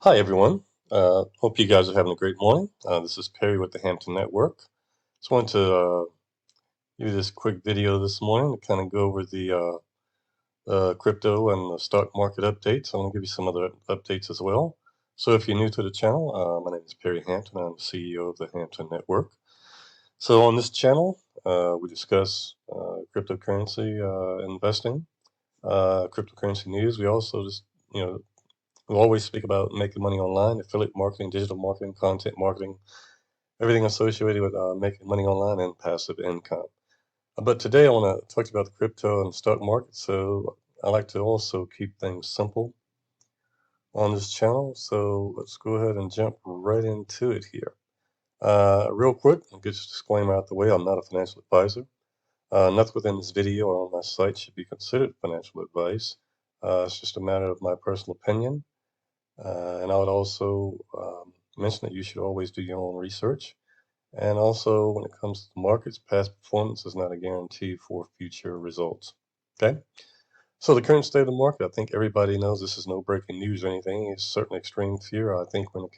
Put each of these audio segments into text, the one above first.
Hi, everyone. Hope you guys are having a great morning. This is Perry with the Hampton Network. Just wanted to give you this quick video this morning to kind of go over the crypto and the stock market updates. I want to give you some other updates as well. So if you're new to the channel, my name is Perry Hampton. I'm the CEO of the Hampton Network. So on this channel, we discuss cryptocurrency investing, cryptocurrency news. We also you know, we always speak about making money online, affiliate marketing, digital marketing, content marketing, everything associated with making money online and passive income. But today I want to talk to you about the crypto and stock market. So I like to also keep things simple on this channel. So let's go ahead and jump right into it here. Real quick, I'll get this disclaimer out the way. I'm not a financial advisor. Nothing within this video or on my site should be considered financial advice. It's just a matter of my personal opinion. And I would also mention that you should always do your own research. And also, when it comes to the markets, past performance is not a guarantee for future results. Okay? So, the current state of the market, I think everybody knows this is no breaking news or anything. It's certainly extreme fear. I think we're in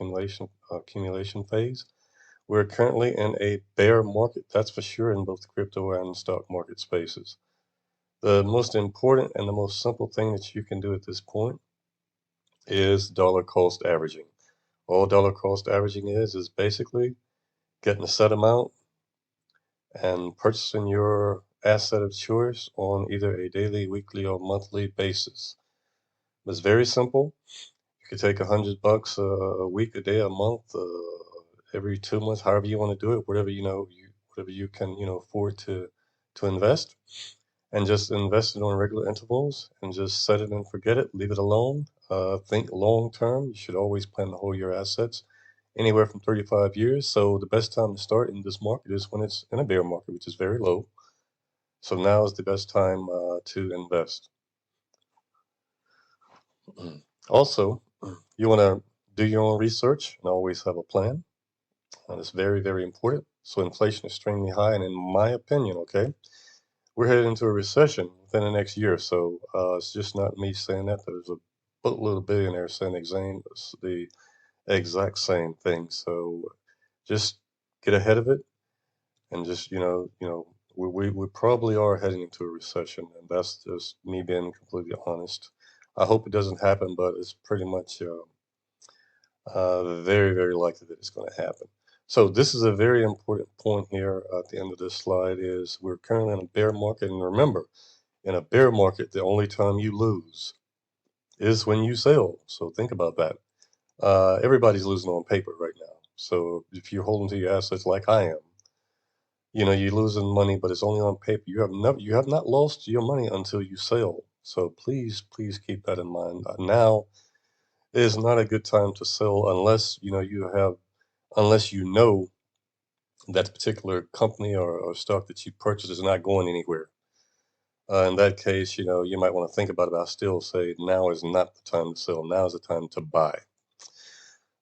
accumulation phase. We're currently in a bear market, that's for sure, in both the crypto and stock market spaces. The most important and the most simple thing that you can do at this point is dollar cost averaging. All dollar cost averaging is basically getting a set amount and purchasing your asset of choice on either a daily, weekly, or monthly basis. It's very simple. You could take $100 a week, a day, a month, every 2 months, however you want to do it, whatever you can afford to invest, and just invest it on regular intervals and just set it and forget it, leave it alone. Think long term. You should always plan to hold your assets anywhere from 35 years. So the best time to start in this market is when it's in a bear market, which is very low. So now is the best time to invest. Also, you want to do your own research and always have a plan. That's very, very important. So inflation is extremely high, and in my opinion, okay, we're headed into a recession within the next year. So it's just not me saying that. There's a boatload of billionaires saying the exact same thing. So just get ahead of it and just we probably are heading into a recession, and that's just me being completely honest. I hope it doesn't happen, but it's pretty much very, very likely that it's going to happen. So this is a very important point here at the end of this slide is we're currently in a bear market, and remember, in a bear market, the only time you lose is when you sell. So think about that. Everybody's losing on paper right now. So if you're holding to your assets like I am, you're losing money, but it's only on paper. You have not lost your money until you sell. So please, please keep that in mind. Now is not a good time to sell unless unless you know that particular company or stock that you purchased is not going anywhere. In that case, you might want to think about it. But I still say now is not the time to sell. Now is the time to buy.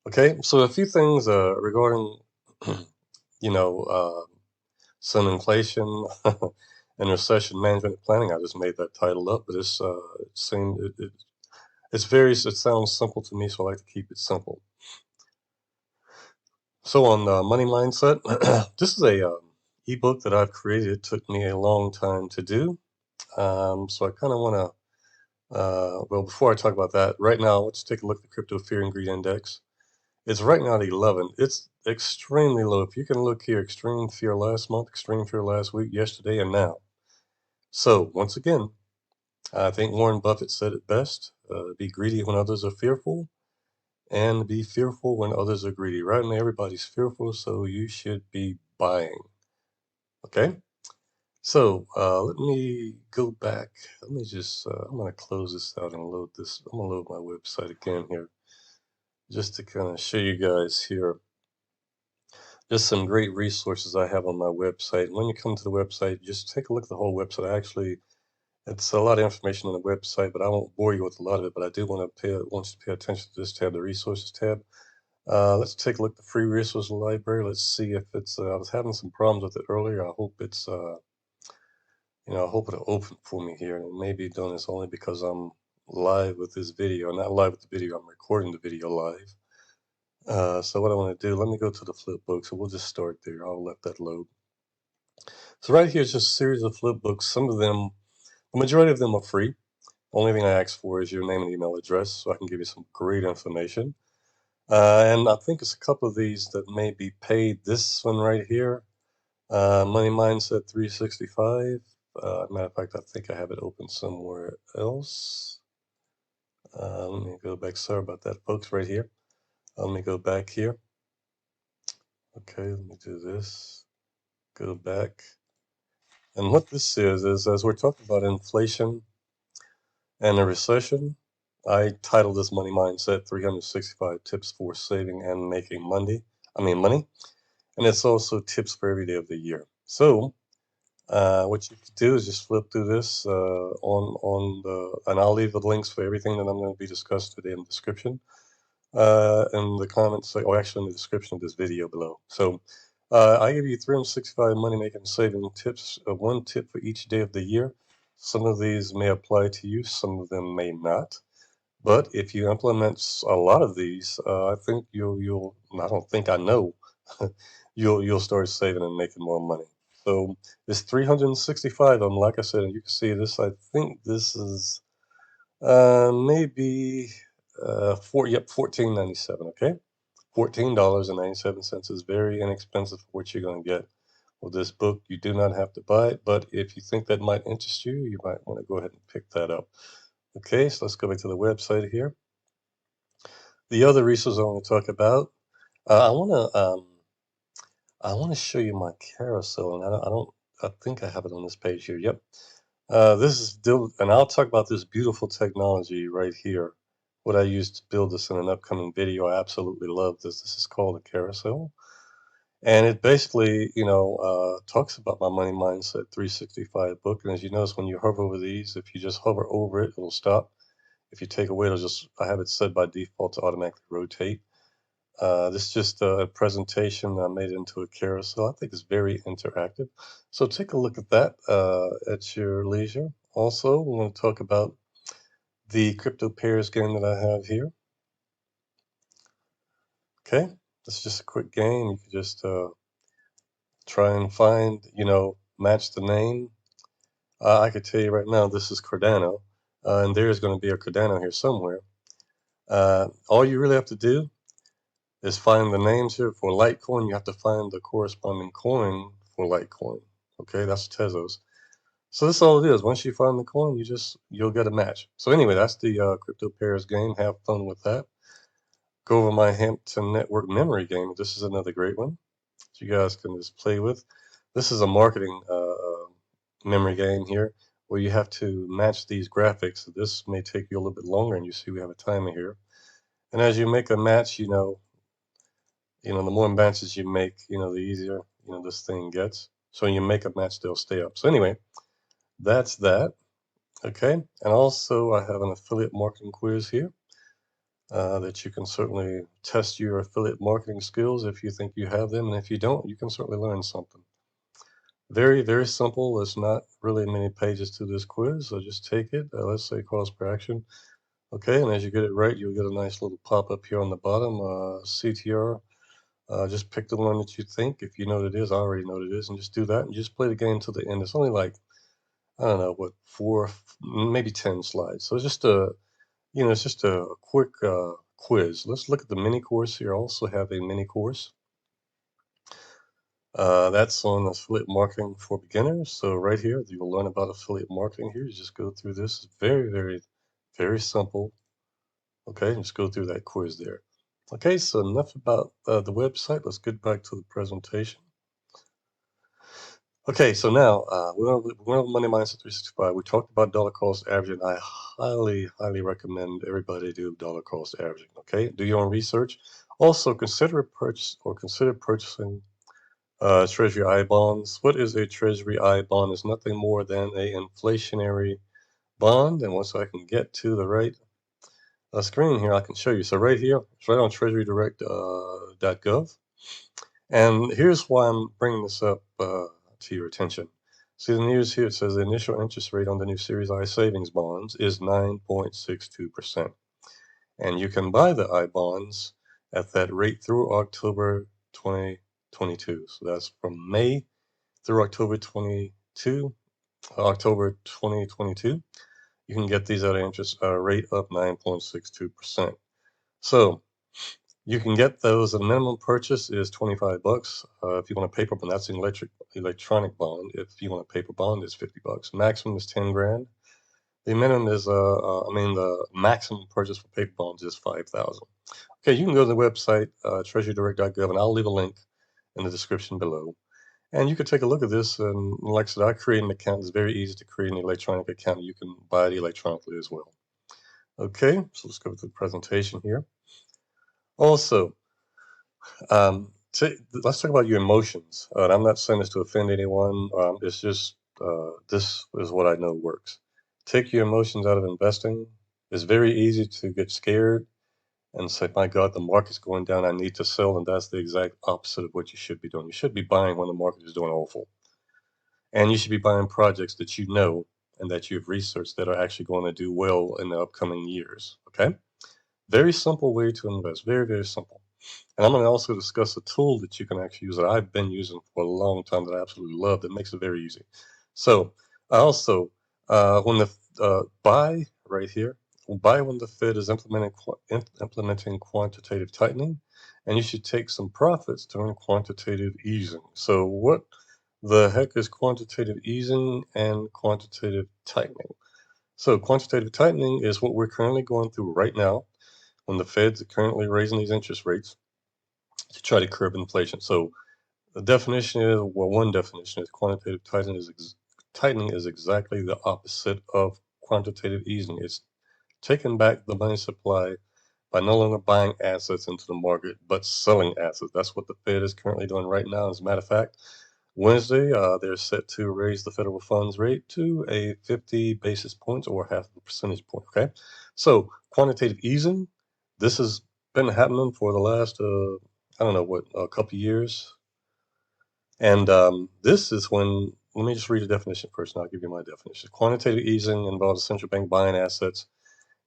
Okay, so a few things regarding, you know, some inflation and recession management and planning. I just made that title up, but it sounds simple to me, so I like to keep it simple. So on money mindset, this is a ebook that I've created. It took me a long time to do, so I kind of want to. Well, before I talk about that, right now let's take a look at the crypto fear and greed index. It's right now at 11. It's extremely low. If you can look here, extreme fear last month, extreme fear last week, yesterday, and now. So once again, I think Warren Buffett said it best: be greedy when others are fearful, and be fearful when others are greedy. Right now, everybody's fearful, so you should be buying. Okay? So let me go back. Let me just, I'm going to close this out and load this. I'm going to load my website again here just to kind of show you guys here just some great resources I have on my website. When you come to the website, just take a look at the whole website. Actually, it's a lot of information on the website, but I won't bore you with a lot of it. But I do want you to pay attention to this tab, the resources tab. Let's take a look at the free resource library. Let's see if it's. I was having some problems with it earlier. I hope I hope it'll open for me here. And it may be done. It's only because I'm live with this video. Not live with the video, I'm recording the video live. So what I want to do, let me go to the flip book. So we'll just start there. I'll let that load. So right here is just a series of flip books. Some of them, the majority of them are free. Only thing I ask for is your name and email address so I can give you some great information. And I think it's a couple of these that may be paid. This one right here, Money Mindset 365. Matter of fact, I think I have it open somewhere else. Let me go back. Sorry about that, folks, right here. Let me go back here. Okay, let me do this. Go back. And what this is as we're talking about inflation and a recession, I titled this Money Mindset 365 Tips for Saving and Making Money. And it's also tips for every day of the year. So what you could do is just flip through this and I'll leave the links for everything that I'm going to be discussed today in the description. In the comments, or actually in the description of this video below. So I give you 365 money making saving tips, one tip for each day of the year. Some of these may apply to you, some of them may not. But if you implement a lot of these, I think I don't think I know, you'll start saving and making more money. So it's 365 of them, like I said, and you can see this. I think this is maybe $14.97. Okay, $14.97 is very inexpensive for what you're going to get with this book. You do not have to buy it, but if you think that might interest you, you might want to go ahead and pick that up. Okay, so let's go back to the website here. The other resource I want to talk about, uh, I want to um, I want to show you my carousel, and I think I have it on this page here. Yep. This is still, and I'll talk about this beautiful technology right here. What I used to build this in an upcoming video. I absolutely love this. This is called a carousel, and it basically, talks about my Money Mindset 365 book. And as you notice, when you hover over these, if you just hover over it, it'll stop. If you take away, I have it set by default to automatically rotate. This is just a presentation I made into a carousel. I think it's very interactive. So take a look at that at your leisure. Also, we want to talk about the crypto pairs game that I have here. Okay, this is just a quick game. You can just try and find, match the name. I could tell you right now, this is Cardano, and there's going to be a Cardano here somewhere. All you really have to do is find the names here for Litecoin. You have to find the corresponding coin for Litecoin. Okay, that's Tezos. So that's all it is. Once you find the coin, you'll get a match. So anyway, that's the crypto pairs game. Have fun with that. Go over my Hampton network memory game. This is another great one that you guys can just play with. This is a marketing memory game here where you have to match these graphics. This may take you a little bit longer, and you see we have a timer here. And as you make a match, the more matches you make, the easier, this thing gets. So when you make a match, they'll stay up. So anyway, that's that. Okay. And also I have an affiliate marketing quiz here that you can certainly test your affiliate marketing skills if you think you have them. And if you don't, you can certainly learn something. Very, very simple. There's not really many pages to this quiz. So just take it. Let's say cost per action. Okay. And as you get it right, you'll get a nice little pop up here on the bottom, CTR. Just pick the one that you think. If you know what it is, I already know what it is, and just do that and just play the game to the end. It's only like, I don't know, what, four, maybe 10 slides. So it's just a quick quiz. Let's look at the mini course here. I also have a mini course. That's on affiliate marketing for beginners. So right here, you will learn about affiliate marketing here. You just go through this. It's very, very, very simple. Okay, just go through that quiz there. Okay, so enough about the website. Let's get back to the presentation. Okay, so now we're on Money Mindset 365. We talked about dollar cost averaging. I highly, highly recommend everybody do dollar cost averaging. Okay, do your own research. Also, consider purchasing Treasury I bonds. What is a Treasury I bond? Is nothing more than a inflationary bond. And once I can get to the right screen here, I can show you. So right here, it's right on treasurydirect.gov. And here's why I'm bringing this up to your attention. See the news here, it says the initial interest rate on the new Series I savings bonds is 9.62%. And you can buy the I bonds at that rate through October 2022. So that's from May through October 2022. You can get these at an interest rate of 9.62%. So you can get those. The minimum purchase is 25 bucks. If you want a paper bond, that's an electronic bond. If you want a paper bond, it's 50 bucks. Maximum is 10 grand. The minimum is, the maximum purchase for paper bonds is 5,000. Okay, you can go to the website, treasurydirect.gov, and I'll leave a link in the description below. And you can take a look at this. And like I said, I create an account. It's very easy to create an electronic account. You can buy it electronically as well. Okay, so let's go to the presentation here. Also, let's talk about your emotions. And I'm not saying this to offend anyone. It's just this is what I know works. Take your emotions out of investing. It's very easy to get scared and say, my God, the market's going down. I need to sell. And that's the exact opposite of what you should be doing. You should be buying when the market is doing awful. And you should be buying projects that you know and that you've researched that are actually going to do well in the upcoming years. Okay? Very simple way to invest. Very, very simple. And I'm going to also discuss a tool that you can actually use that I've been using for a long time that I absolutely love that makes it very easy. So I also, when the buy right here, buy when the Fed is implementing quantitative tightening, and you should take some profits during quantitative easing. So what the heck is quantitative easing and quantitative tightening? So quantitative tightening is what we're currently going through right now when the Fed's currently raising these interest rates to try to curb inflation. So the definition is, well, one definition is quantitative tightening is exactly the opposite of quantitative easing. It's taking back the money supply by no longer buying assets into the market, but selling assets. That's what the Fed is currently doing right now. As a matter of fact, Wednesday, they're set to raise the federal funds rate to a 50 basis points or half a percentage point. Okay, so quantitative easing, this has been happening for the last, I don't know what, a couple years, and this is when. Let me just read the definition first, and I'll give you my definition. Quantitative easing involves a central bank buying assets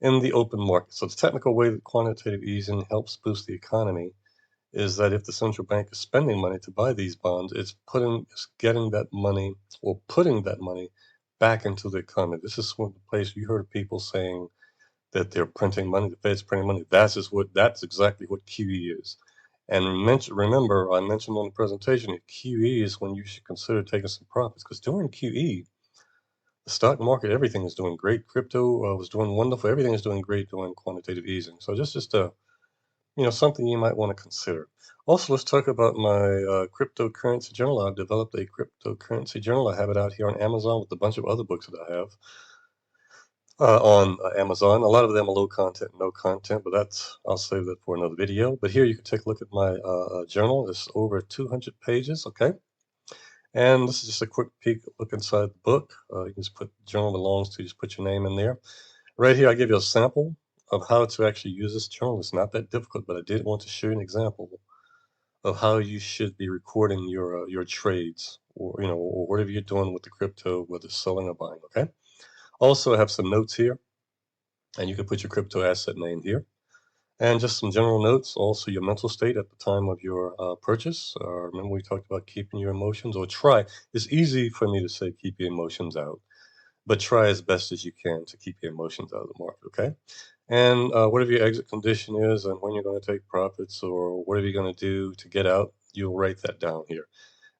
in the open market. So the technical way that quantitative easing helps boost the economy is that if the central bank is spending money to buy these bonds, it's getting that money or putting that money back into the economy. This is one of the place you heard people saying that they're printing money, the Fed's printing money. That's exactly what QE is. And remember, I mentioned on the presentation that QE is when you should consider taking some profits, because during QE, the stock market, everything is doing great. Crypto was doing wonderful. Everything is doing great during quantitative easing. So just something you might want to consider. Also, let's talk about my cryptocurrency journal. I've developed a cryptocurrency journal. I have it out here on Amazon with a bunch of other books that I have on Amazon. A lot of them are low content, no content, but I'll save that for another video. But here you can take a look at my journal. It's over 200 pages, okay? And this is just a quick peek look inside the book. You can just put journal belongs to, just put your name in there. Right here, I give you a sample of how to actually use this journal. It's not that difficult, but I did want to show you an example of how you should be recording your trades, or whatever you're doing with the crypto, whether selling or buying. Okay. Also, I have some notes here, and you can put your crypto asset name here, and just some general notes. Also, your mental state at the time of your purchase. Remember, we talked about keeping your emotions, or try. It's easy for me to say keep your emotions out, but try as best as you can to keep your emotions out of the market. Okay. And whatever your exit condition is and when you're going to take profits or whatever you're going to do to get out, you'll write that down here.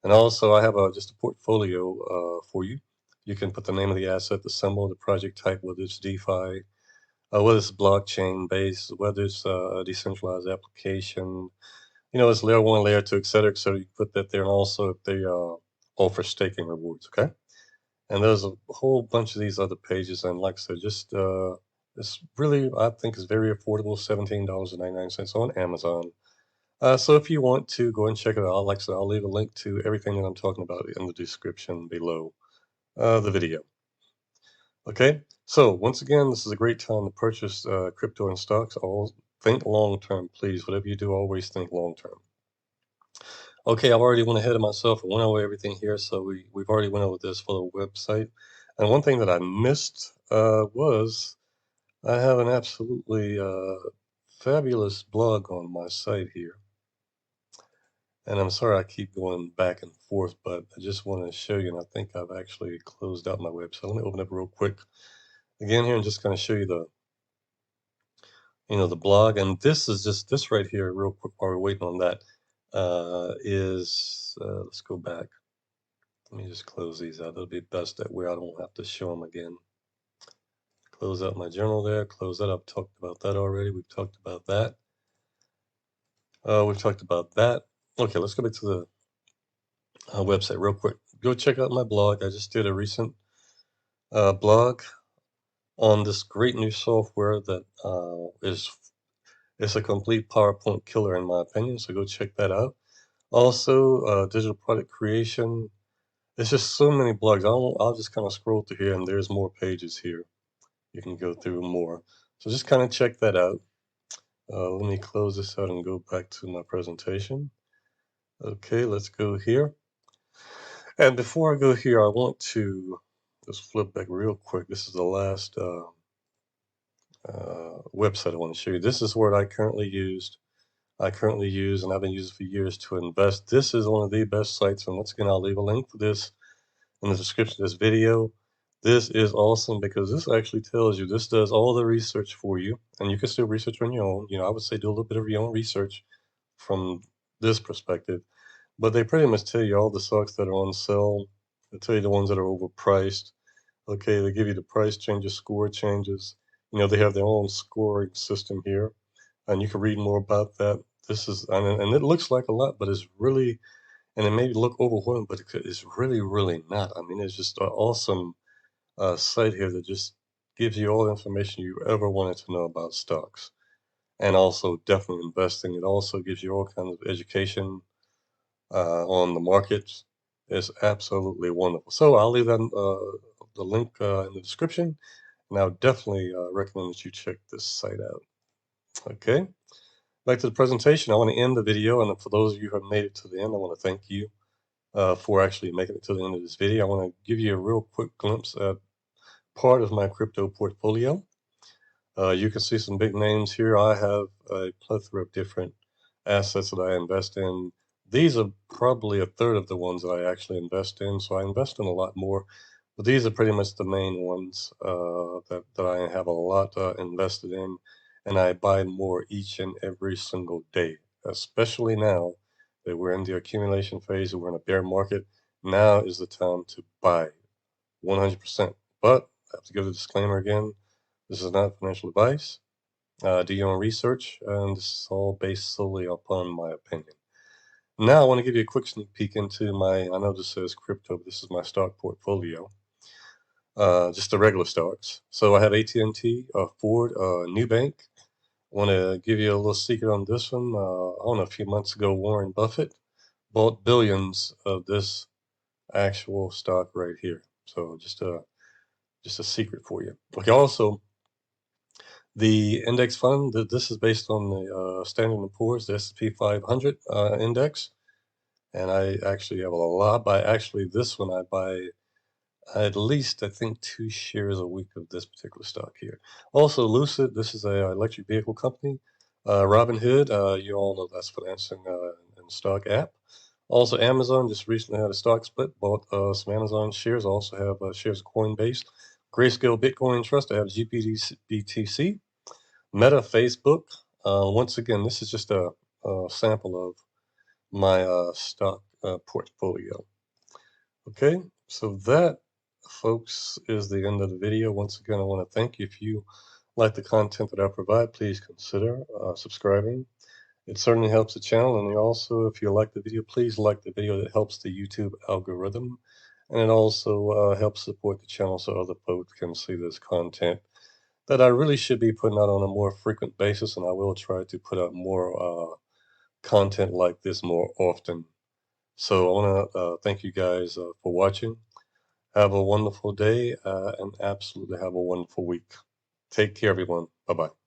And also, I have just a portfolio for you. You can put the name of the asset, the symbol, the project type, whether it's DeFi, whether it's blockchain based, whether it's a decentralized application, it's layer one, layer two, et cetera, et cetera. You put that there. And also, if they offer staking rewards, okay? And there's a whole bunch of these other pages. And like I said, just it's really, I think, is very affordable, $17.99 on Amazon. So if you want to go and check it out, like I said, I'll leave a link to everything that I'm talking about in the description below the video. Okay, so once again, this is a great time to purchase crypto and stocks. Think long term, please. Whatever you do, always think long term. Okay, I've already went ahead of myself and went over everything here, so we've already went over this for the website. And one thing that I missed was I have an absolutely fabulous blog on my site here. And I'm sorry I keep going back and forth, but I just want to show you, and I think I've actually closed out my website. Let me open it up real quick again here and just kind of show you the blog. And this is just this right here, real quick, while we're waiting on that, let's go back. Let me just close these out. It'll be best that way I don't have to show them again. Close out my journal there. Close that up. Talked about that already. We've talked about that. We've talked about that. Okay, let's go back to the website real quick. Go check out my blog. I just did a recent blog on this great new software that it's a complete PowerPoint killer in my opinion. So go check that out. Also, digital product creation. It's just so many blogs. I'll just kind of scroll through here, and there's more pages here. You can go through more. So just kind of check that out. Let me close this out and go back to my presentation. Okay, let's go here. And before I go here, I want to just flip back real quick. This is the last website I want to show you. This is what I currently use, and I've been using for years to invest. This is one of the best sites, and once again, I'll leave a link for this in the description of this video. This is awesome because this actually tells you, this does all the research for you, and you can still research on your own. I would say do a little bit of your own research from this perspective, but they pretty much tell you all the stocks that are on sale. They tell you the ones that are overpriced. Okay, they give you the price changes, score changes. They have their own scoring system here, and you can read more about that. This is, and it looks like a lot, but it's really, and it may look overwhelming, but it's really, really not. I mean, it's just an awesome site here that just gives you all the information you ever wanted to know about stocks, and also definitely investing. It also gives you all kinds of education on the markets. It's absolutely wonderful. So I'll leave that the link in the description, and I would definitely recommend that you check this site out. Okay, back to the presentation. I want to end the video, and for those of you who have made it to the end, I want to thank you for actually making it to the end of this video. I want to give you a real quick glimpse at part of my crypto portfolio. You can see some big names here. I have a plethora of different assets that I invest in. These are probably a third of the ones that I actually invest in, so I invest in a lot more. But these are pretty much the main ones that I have a lot invested in, and I buy more each and every single day, especially now that we're in the accumulation phase and we're in a bear market. Now is the time to buy 100%. But I have to give the disclaimer again. This is not financial advice. Do your own research, and this is all based solely upon my opinion. Now, I want to give you a quick sneak peek into I know this says crypto, but this is my stock portfolio, just the regular stocks. So I have AT&T, Ford, Nubank. I want to give you a little secret on this one. I don't know, a few months ago, Warren Buffett bought billions of this actual stock right here. So just a secret for you. Okay, also, the index fund, this is based on the Standard & Poor's, the S&P 500 index. And I actually have a lot. This one, I buy at least, I think, 2 shares a week of this particular stock here. Also, Lucid, this is a electric vehicle company. Robinhood, you all know that's financing and stock app. Also, Amazon just recently had a stock split, bought some Amazon shares. Also have shares of Coinbase. Grayscale Bitcoin Trust, I have GBTC. Meta, Facebook. Once again, this is just a sample of my stock portfolio. Okay, so that, folks, is the end of the video. Once again, I want to thank you. If you like the content that I provide, please consider subscribing. It certainly helps the channel, and also, if you like the video, please like the video. That helps the YouTube algorithm, and it also helps support the channel so other folks can see this content that I really should be putting out on a more frequent basis, and I will try to put out more content like this more often. So I want to thank you guys for watching. Have a wonderful day and absolutely have a wonderful week. Take care, everyone. Bye-bye.